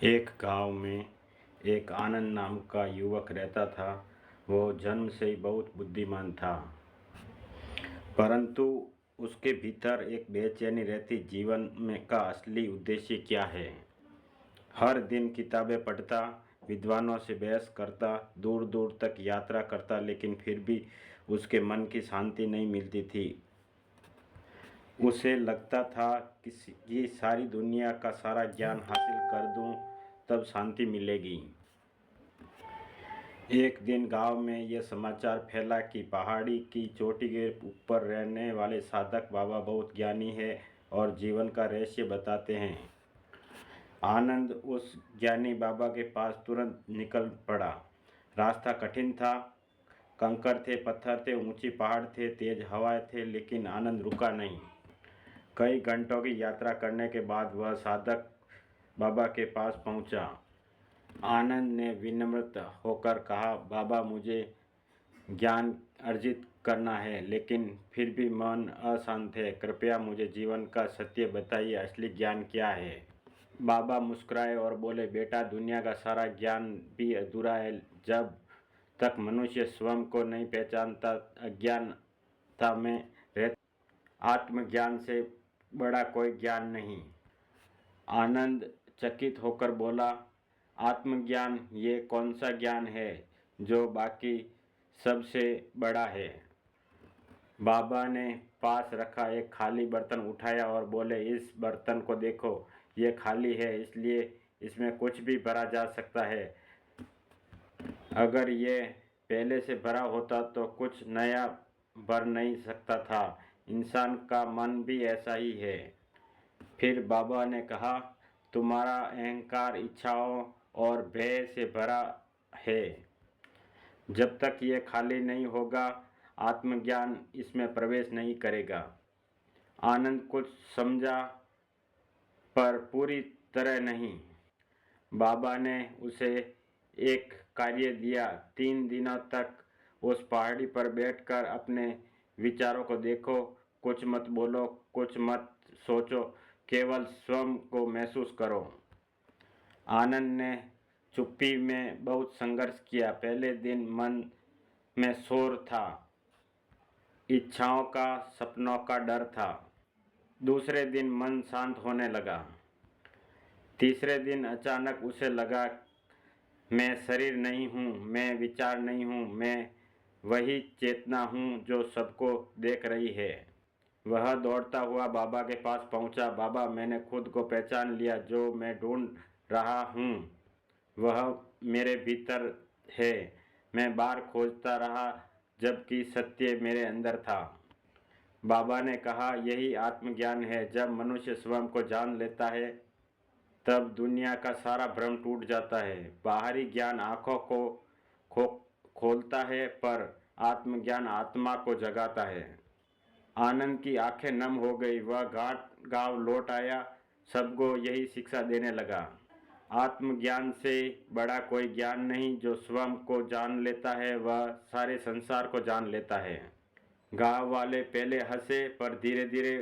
एक गांव में एक आनंद नाम का युवक रहता था। वो जन्म से ही बहुत बुद्धिमान था, परंतु उसके भीतर एक बेचैनी रहती, जीवन में का असली उद्देश्य क्या है। हर दिन किताबें पढ़ता, विद्वानों से बहस करता, दूर दूर तक यात्रा करता, लेकिन फिर भी उसके मन की शांति नहीं मिलती थी। उसे लगता था कि ये सारी दुनिया का सारा ज्ञान हासिल कर दूं, तब शांति मिलेगी। एक दिन गांव में यह समाचार फैला कि पहाड़ी की चोटी के ऊपर रहने वाले साधक बाबा बहुत ज्ञानी है और जीवन का रहस्य बताते हैं। आनंद उस ज्ञानी बाबा के पास तुरंत निकल पड़ा। रास्ता कठिन था, कंकर थे, पत्थर थे, ऊंची पहाड़ थे, तेज हवाएं थे, लेकिन आनंद रुका नहीं। कई घंटों की यात्रा करने के बाद वह साधक बाबा के पास पहुंचा। आनंद ने विनम्र होकर कहा, बाबा, मुझे ज्ञान अर्जित करना है, लेकिन फिर भी मन अशांत है। कृपया मुझे जीवन का सत्य बताइए, असली ज्ञान क्या है। बाबा मुस्कुराए और बोले, बेटा, दुनिया का सारा ज्ञान भी अधूरा है जब तक मनुष्य स्वयं को नहीं पहचानता। अज्ञानता में रहता आत्मज्ञान से बड़ा कोई ज्ञान नहीं। आनंद चकित होकर बोला, आत्मज्ञान ये कौन सा ज्ञान है जो बाकी सबसे बड़ा है। बाबा ने पास रखा एक खाली बर्तन उठाया और बोले, इस बर्तन को देखो, ये खाली है, इसलिए इसमें कुछ भी भरा जा सकता है। अगर ये पहले से भरा होता तो कुछ नया भर नहीं सकता था। इंसान का मन भी ऐसा ही है। फिर बाबा ने कहा, तुम्हारा अहंकार इच्छाओं और भय से भरा है। जब तक ये खाली नहीं होगा, आत्मज्ञान इसमें प्रवेश नहीं करेगा। आनंद कुछ समझा, पर पूरी तरह नहीं। बाबा ने उसे एक कार्य दिया, 3 दिनों तक उस पहाड़ी पर बैठकर अपने विचारों को देखो। कुछ मत बोलो, कुछ मत सोचो, केवल स्वयं को महसूस करो। आनंद ने चुप्पी में बहुत संघर्ष किया। पहले दिन मन में शोर था, इच्छाओं का, सपनों का डर था। दूसरे दिन मन शांत होने लगा। तीसरे दिन अचानक उसे लगा, मैं शरीर नहीं हूँ, मैं विचार नहीं हूँ, मैं वही चेतना हूँ जो सबको देख रही है। वह दौड़ता हुआ बाबा के पास पहुँचा। बाबा, मैंने खुद को पहचान लिया। जो मैं ढूंढ रहा हूँ वह मेरे भीतर है। मैं बाहर खोजता रहा, जबकि सत्य मेरे अंदर था। बाबा ने कहा, यही आत्मज्ञान है। जब मनुष्य स्वयं को जान लेता है, तब दुनिया का सारा भ्रम टूट जाता है। बाहरी ज्ञान आँखों को खोलता है, पर आत्मज्ञान आत्मा को जगाता है। आनंद की आंखें नम हो गई। वह गांव लौट आया, सबको यही शिक्षा देने लगा, आत्मज्ञान से बड़ा कोई ज्ञान नहीं। जो स्वयं को जान लेता है वह सारे संसार को जान लेता है। गांव वाले पहले हंसे, पर धीरे धीरे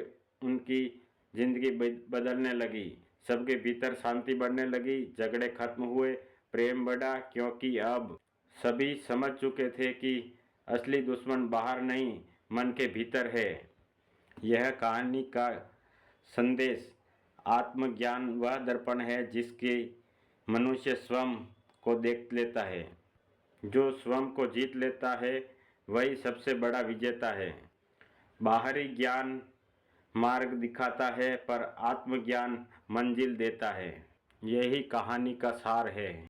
उनकी जिंदगी बदलने लगी। सबके भीतर शांति बढ़ने लगी, झगड़े खत्म हुए, प्रेम बढ़ा, क्योंकि अब सभी समझ चुके थे कि असली दुश्मन बाहर नहीं, मन के भीतर है। यह कहानी का संदेश, आत्मज्ञान वह दर्पण है जिसके मनुष्य स्वयं को देख लेता है। जो स्वयं को जीत लेता है वही सबसे बड़ा विजेता है। बाहरी ज्ञान मार्ग दिखाता है, पर आत्मज्ञान मंजिल देता है। यही कहानी का सार है।